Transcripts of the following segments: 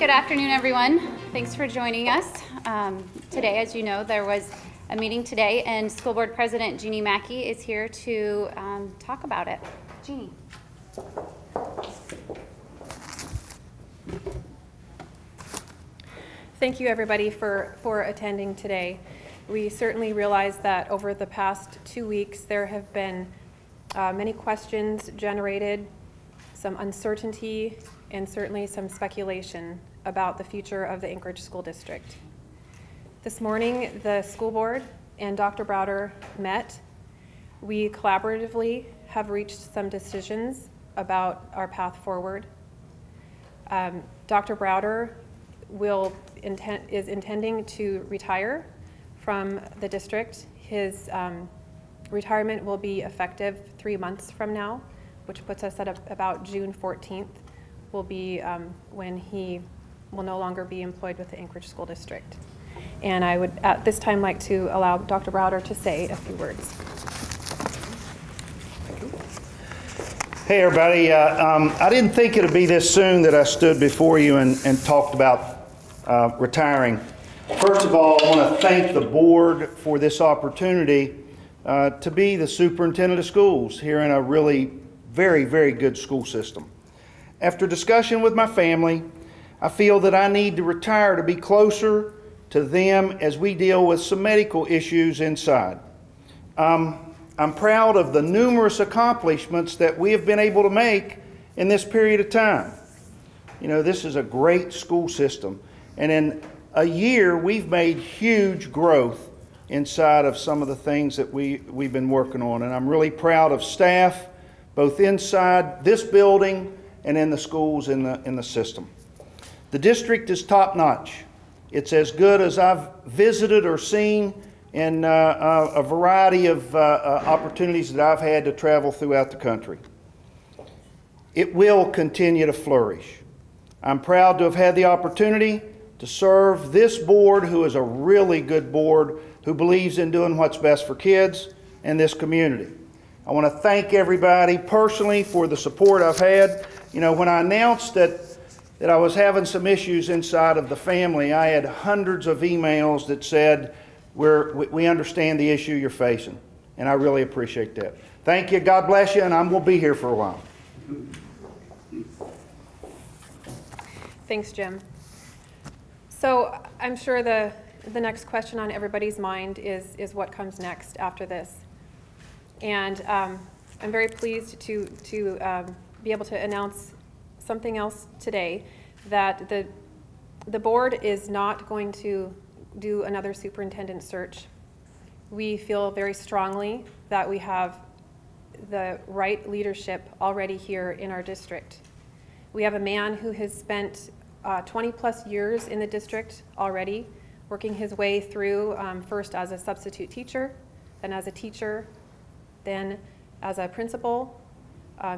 Good afternoon, everyone. Thanks for joining us. Today, as you know, there was a meeting today, and School Board President Jeannie Mackey is here to talk about it. Jeannie. Thank you, everybody, for attending today. We certainly realize that over the past 2 weeks, there have been many questions generated, some uncertainty, and certainly some speculation about the future of the Anchorage School District. This morning, the school board and Dr. Browder met. We collaboratively have reached some decisions about our path forward. Dr. Browder is intending to retire from the district. His retirement will be effective 3 months from now, which puts us at about June 14th, will be when he will no longer be employed with the Anchorage School District. And I would at this time like to allow Dr. Browder to say a few words. Hey everybody, I didn't think it would be this soon that I stood before you and talked about retiring. First of all, I want to thank the board for this opportunity to be the superintendent of schools here in a really very, very good school system. After discussion with my family, I feel that I need to retire to be closer to them as we deal with some medical issues inside. I'm proud of the numerous accomplishments that we have been able to make in this period of time. You know, this is a great school system, and in a year we've made huge growth inside of some of the things that we've been working on, and I'm really proud of staff both inside this building and in the schools in the system. The district is top-notch. It's as good as I've visited or seen in a variety of opportunities that I've had to travel throughout the country. It will continue to flourish. I'm proud to have had the opportunity to serve this board, who is a really good board, who believes in doing what's best for kids and this community. I want to thank everybody personally for the support I've had. You know, when I announced that I was having some issues inside of the family, I had hundreds of emails that said, we understand the issue you're facing, and I really appreciate that. Thank you, God bless you, and we'll be here for a while. Thanks, Jim. So I'm sure the next question on everybody's mind is what comes next after this. And I'm very pleased to be able to announce something else today, that the board is not going to do another superintendent search. We feel very strongly that we have the right leadership already here in our district. We have a man who has spent 20 plus years in the district already, working his way through first as a substitute teacher, then as a teacher, then as a principal.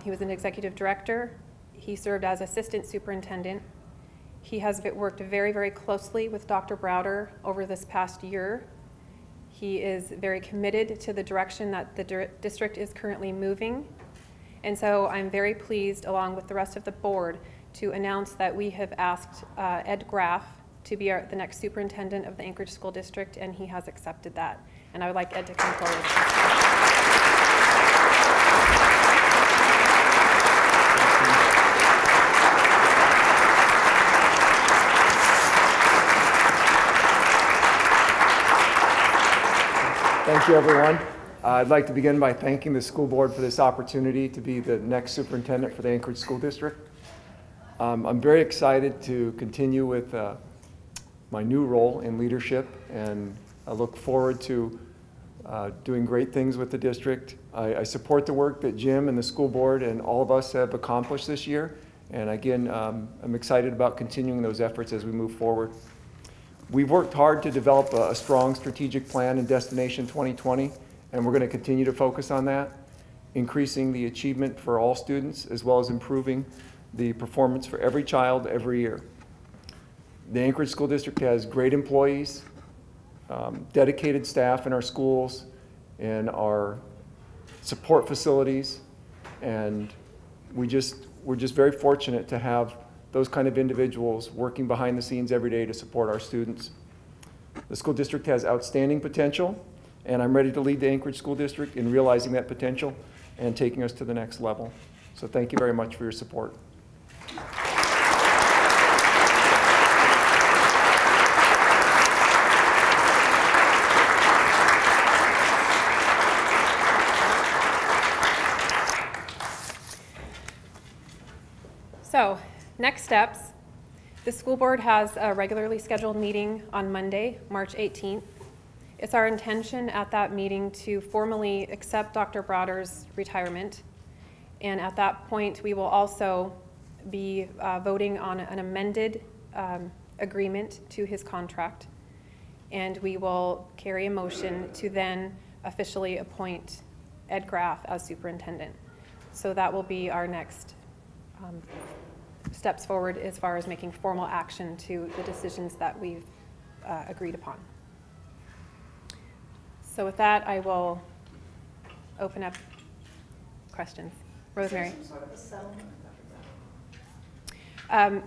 He was an executive director. He served as assistant superintendent. He has worked very, very closely with Dr. Browder over this past year. He is very committed to the direction that the district is currently moving. And so I'm very pleased, along with the rest of the board, to announce that we have asked Ed Graff to be the next superintendent of the Anchorage School District, and he has accepted that. And I would like Ed to come forward. Thank you, everyone. I'd like to begin by thanking the school board for this opportunity to be the next superintendent for the Anchorage School District. I'm very excited to continue with my new role in leadership, and I look forward to doing great things with the district. I support the work that Jim and the school board and all of us have accomplished this year, and again, I'm excited about continuing those efforts as we move forward. We've worked hard to develop a strong strategic plan in Destination 2020, and we're going to continue to focus on that, increasing the achievement for all students, as well as improving the performance for every child every year. The Anchorage School District has great employees, dedicated staff in our schools and our support facilities, and we're just very fortunate to have those kind of individuals working behind the scenes every day to support our students. The school district has outstanding potential, and I'm ready to lead the Anchorage School District in realizing that potential and taking us to the next level. So thank you very much for your support. So, next steps. The school board has a regularly scheduled meeting on Monday, March 18th. It's our intention at that meeting to formally accept Dr. Browder's retirement. And at that point, we will also be voting on an amended agreement to his contract. And we will carry a motion to then officially appoint Ed Graff as superintendent. So that will be our next steps forward as far as making formal action to the decisions that we've agreed upon. So with that, I will open up questions. Rosemary.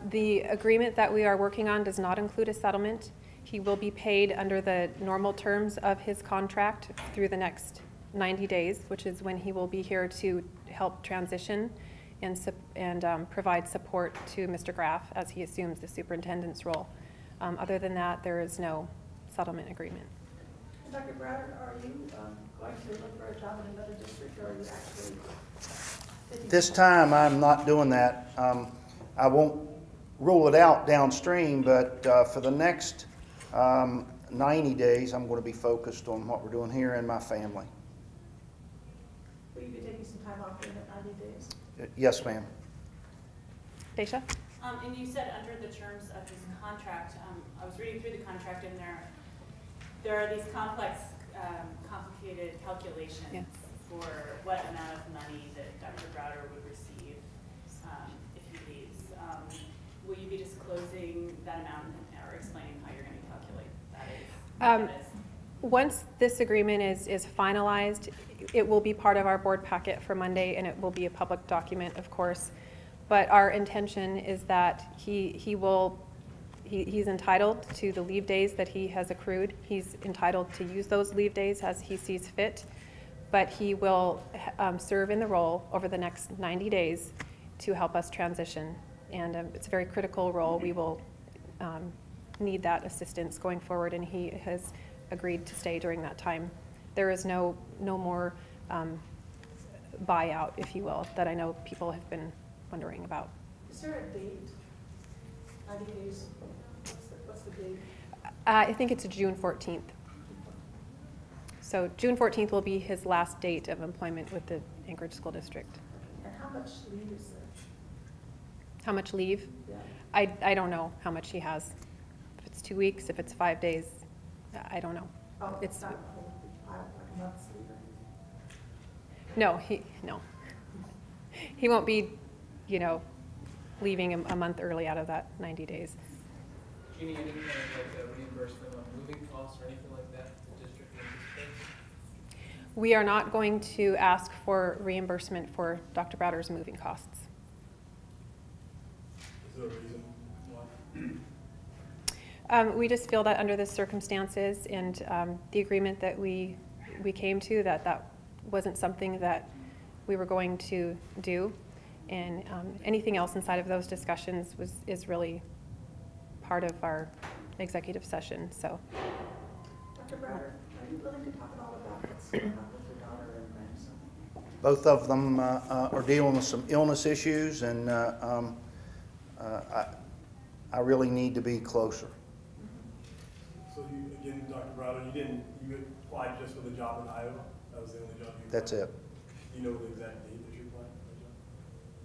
The agreement that we are working on does not include a settlement. He will be paid under the normal terms of his contract through the next 90 days, which is when he will be here to help transition and provide support to Mr. Graff as he assumes the superintendent's role. Other than that, there is no settlement agreement. Dr. Brouder, are you going to look for a job in another district, or are you actually? This time, I'm not doing that. I won't rule it out downstream, but for the next 90 days, I'm going to be focused on what we're doing here and my family. Will you be taking some time off during that 90 days? Yes, ma'am. Daisha? And you said under the terms of his contract, I was reading through the contract, and there are these complex, complicated calculations for what amount of money that Dr. Brouder would receive if he leaves. Will you be disclosing that amount or explaining how you're going to calculate that? Once this agreement is finalized, it will be part of our board packet for Monday, and it will be a public document, of course. But our intention is that he's entitled to the leave days that he has accrued. He's entitled to use those leave days as he sees fit, but he will serve in the role over the next 90 days to help us transition. And it's a very critical role. We will need that assistance going forward, and he has agreed to stay during that time. There is no more buyout, if you will, that I know people have been wondering about. Is there a date? 90 days? What's the date? I think it's June 14th. So June 14th will be his last date of employment with the Anchorage School District. And how much leave is there? How much leave? Yeah. I don't know how much he has. If it's 2 weeks, if it's 5 days, I don't know. Oh, It's not a whole pile, like a month's leave or anything? no. He won't be, leaving a month early out of that 90 days. Jeannie, any kind of like a reimbursement on moving costs or anything like that the district anticipates? We are not going to ask for reimbursement for Dr. Browder's moving costs. Is there a reason why? We just feel that under the circumstances and the agreement that we came to, that wasn't something that we were going to do. And anything else inside of those discussions is really part of our executive session. So, Dr. Brouder, are you willing to talk at all about what's going on with your daughter and grandson? Both of them are dealing with some illness issues, and I really need to be closer. So you, again, Dr. Browder, you applied just for the job in Iowa? That was the only job you applied? That's it. Do you know the exact date that you applied for the job?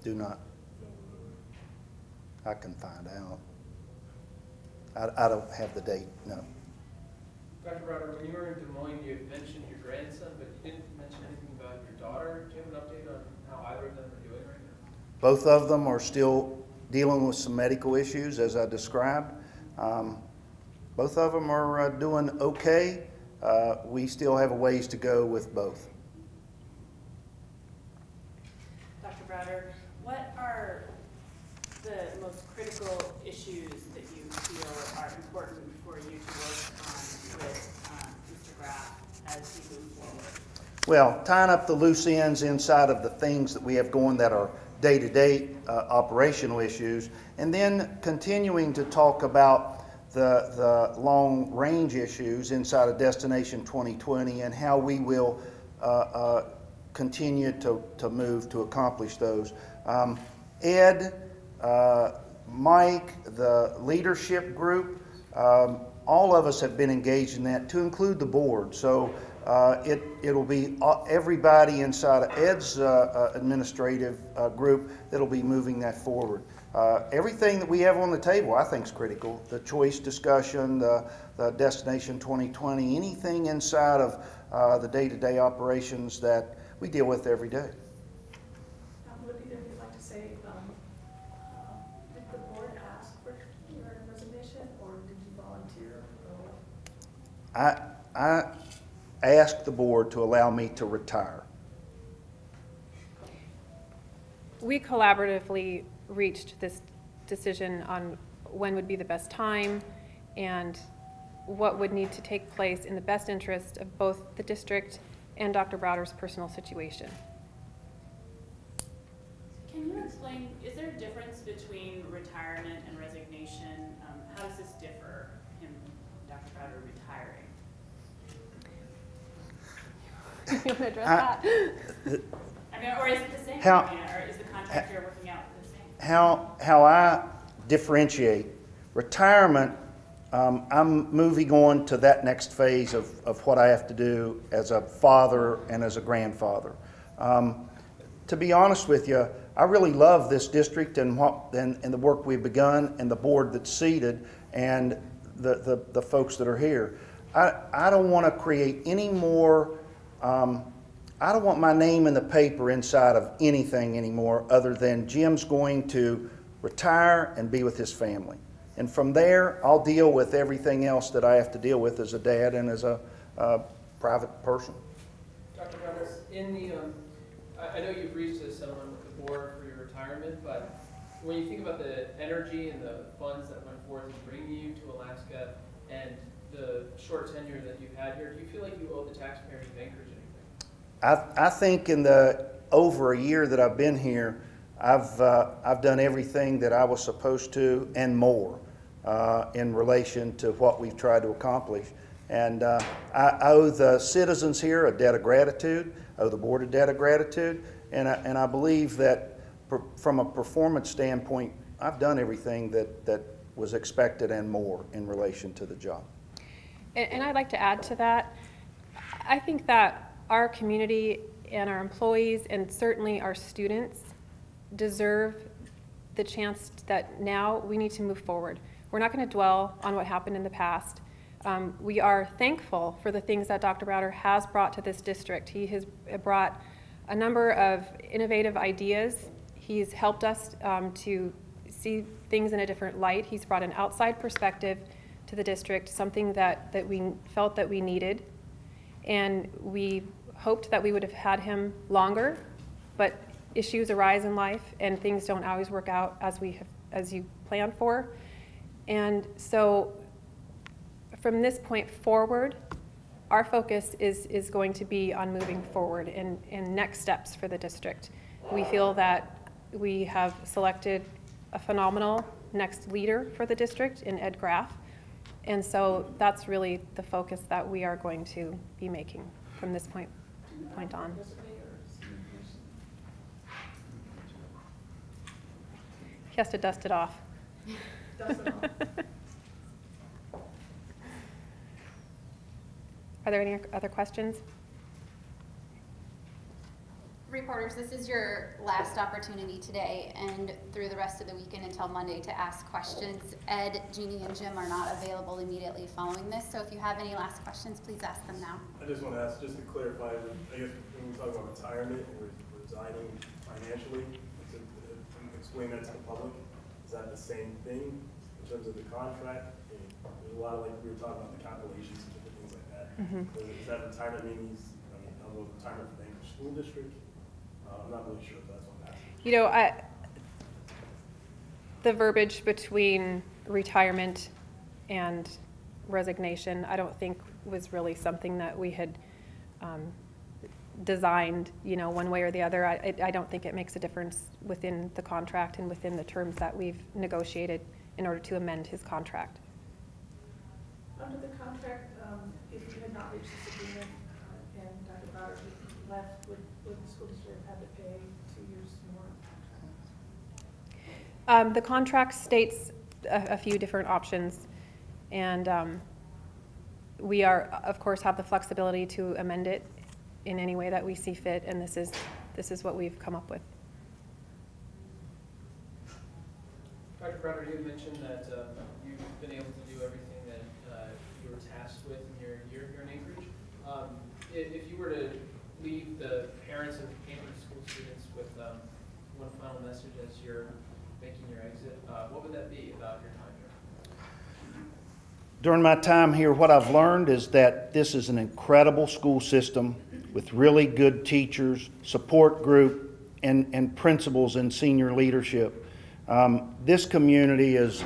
Do not. You don't remember? I can find out. I don't have the date, no. Dr. Brouder, when you were in Des Moines, you had mentioned your grandson, but you didn't mention anything about your daughter. Do you have an update on how either of them are doing right now? Both of them are still dealing with some medical issues, as I described. Both of them are doing okay. We still have a ways to go with both. Dr. Brouder, what are the most critical issues that you feel are important for you to work on with Mr. Graff as he moves forward? Well, tying up the loose ends inside of the things that we have going that are day-to-day operational issues, and then continuing to talk about the long-range issues inside of Destination 2020 and how we will continue to move to accomplish those. Ed, Mike, the leadership group, all of us have been engaged in that, to include the board. So it'll be everybody inside of Ed's administrative group that'll be moving that forward. Everything that we have on the table, I think, is critical. The choice discussion, the Destination 2020, anything inside of the day-to-day operations that we deal with every day. Would either of you like to say, did the board ask for your resignation, or did you volunteer? I asked the board to allow me to retire. We collaboratively reached this decision on when would be the best time and what would need to take place in the best interest of both the district and Dr. Browder's personal situation. Can you explain, is there a difference between retirement and resignation? How does this differ, him, Dr. Brouder, retiring? You want to address that? I mean, or is it the same? How- I mean, or is the contract you're working out the same? How I differentiate retirement, I'm moving on to that next phase of what I have to do as a father and as a grandfather. To be honest with you, I really love this district and the work we've begun and the board that's seated and the folks that are here. I don't want to create any more, I don't want my name in the paper inside of anything anymore other than Jim's going to retire and be with his family. And from there, I'll deal with everything else that I have to deal with as a dad and as a private person. Dr. Browder, in the, I know you've reached a settlement with the board for your retirement, but when you think about the energy and the funds that went forth in bringing you to Alaska and the short tenure that you've had here, do you feel like you owe the taxpayers of Anchorage anything? I think in the over a year that I've been here, I've done everything that I was supposed to and more in relation to what we've tried to accomplish. And I owe the citizens here a debt of gratitude, owe the board a debt of gratitude, and I believe that from a performance standpoint, I've done everything that was expected and more in relation to the job. And I'd like to add to that. I think that our community and our employees and certainly our students deserve the chance that now we need to move forward. We're not going to dwell on what happened in the past. We are thankful for the things that Dr. Browder has brought to this district. He has brought a number of innovative ideas. He's helped us to see things in a different light. He's brought an outside perspective to the district, something that we felt that we needed. And we hoped that we would have had him longer, but issues arise in life and things don't always work out as you plan for. And so from this point forward, our focus is going to be on moving forward and next steps for the district. We feel that we have selected a phenomenal next leader for the district in Ed Graff. And so that's really the focus that we are going to be making from this point on. He has to dust it off. Dust it off. Are there any other questions? Reporters, this is your last opportunity today and through the rest of the weekend until Monday to ask questions. Ed, Jeannie, and Jim are not available immediately following this, so if you have any last questions, please ask them now. I just want to ask, just to clarify, I guess when we talk about retirement and resigning financially, to explain that to the public, is that the same thing in terms of the contract? There's a lot of, like, we were talking about the calculations and different things like that. Does that retirement mean retirement for the Anchorage School District? I'm not really sure if that's what I'm asking. You know, the verbiage between retirement and resignation, I don't think was really something that we had designed, one way or the other. I don't think it makes a difference within the contract and within the terms that we've negotiated in order to amend his contract. Under the contract, if you had not reached this agreement and Dr. Brouder left, would the school district have had to pay 2 years more contract? The contract states a few different options, and we are, of course, have the flexibility to amend it in any way that we see fit, and this is what we've come up with. Dr. Brouder, you had mentioned that you've been able to do everything that you were tasked with in your year here in Anchorage. If you were to leave the parents of Anchorage school students with one final message as you're making your exit, what would that be about your time here? During my time here, what I've learned is that this is an incredible school system with really good teachers, support group, and principals and senior leadership. This community is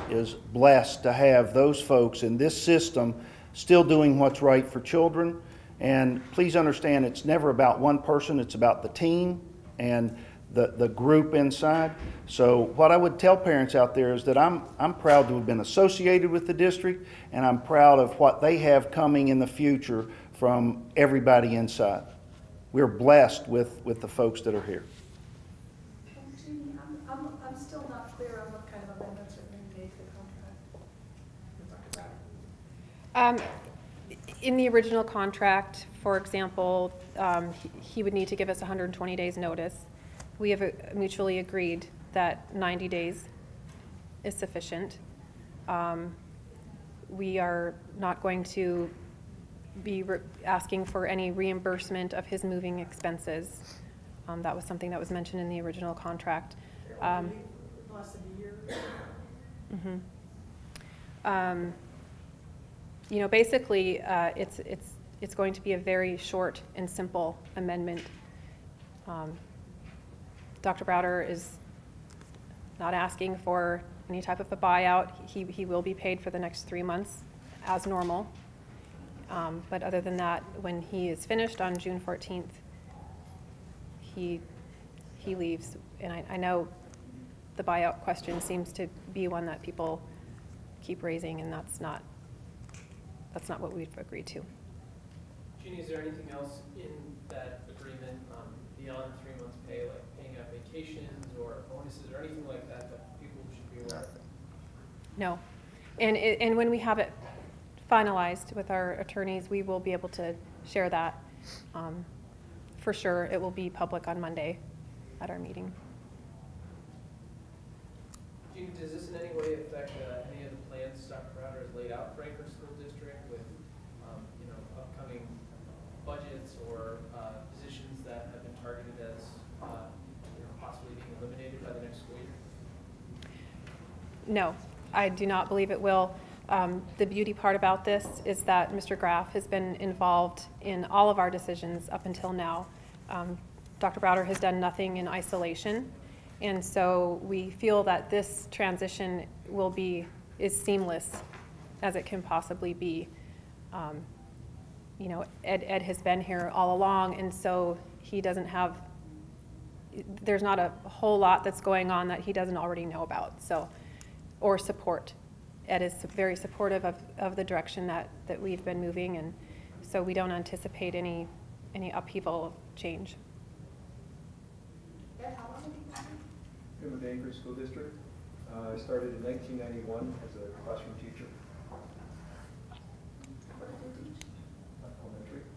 blessed to have those folks in this system still doing what's right for children. And please understand, it's never about one person, it's about the team and the group inside. So what I would tell parents out there is that I'm proud to have been associated with the district, and I'm proud of what they have coming in the future from everybody inside. We're blessed with the folks that are here. Jeannie, I'm still not clear on what kind of amendments are being made to the contract. In the original contract, for example, he would need to give us 120 days notice. We have mutually agreed that 90 days is sufficient. We are not going to be asking for any reimbursement of his moving expenses. That was something that was mentioned in the original contract. Less than a year. Basically, it's going to be a very short and simple amendment. Dr. Browder is not asking for any type of a buyout. He will be paid for the next 3 months as normal. But other than that, when he is finished on June 14th, he leaves. And I know the buyout question seems to be one that people keep raising, and that's not what we've agreed to. Jeannie, is there anything else in that agreement beyond 3 months pay, like paying out vacations or bonuses or anything like that that people should be aware of? No. And when we have it finalized with our attorneys, we will be able to share that. For sure, it will be public on Monday at our meeting. Jeannie, does this in any way affect any of the plans Dr. Browder has laid out for Anchorage School District with upcoming budgets or positions that have been targeted as possibly being eliminated by the next school year? No, I do not believe it will. The beauty part about this is that Mr. Graff has been involved in all of our decisions up until now. Dr. Browder has done nothing in isolation, and so we feel that this transition is seamless as it can possibly be. Ed has been here all along, and so there's not a whole lot that's going on that he doesn't already know about, or support. Ed is very supportive of the direction that we've been moving, and so we don't anticipate any upheaval of change. Ed, how long have you been here? Been with the Anchorage School District. I started in 1991 as a classroom teacher. What did you teach? Elementary.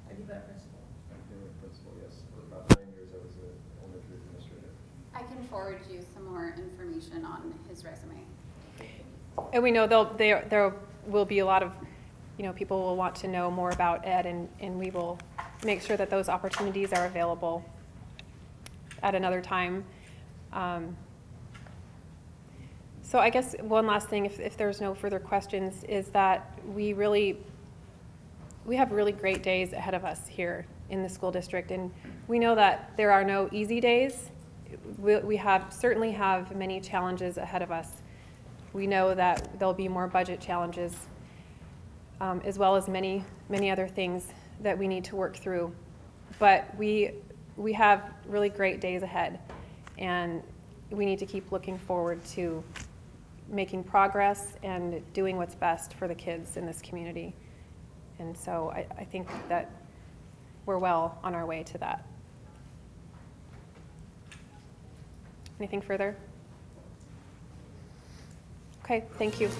Have you been a principal? I've been a principal, yes. For about 9 years I was an elementary administrator. I can forward you some more information on his resume. And we know there will be a lot of, people will want to know more about Ed, and we will make sure that those opportunities are available at another time. So I guess one last thing, if there's no further questions, is that we have really great days ahead of us here in the school district, and we know that there are no easy days. we certainly have many challenges ahead of us. We know that there'll be more budget challenges, as well as many other things that we need to work through. But we have really great days ahead, and we need to keep looking forward to making progress and doing what's best for the kids in this community. And so I think that we're well on our way to that. Anything further? Okay, thank you.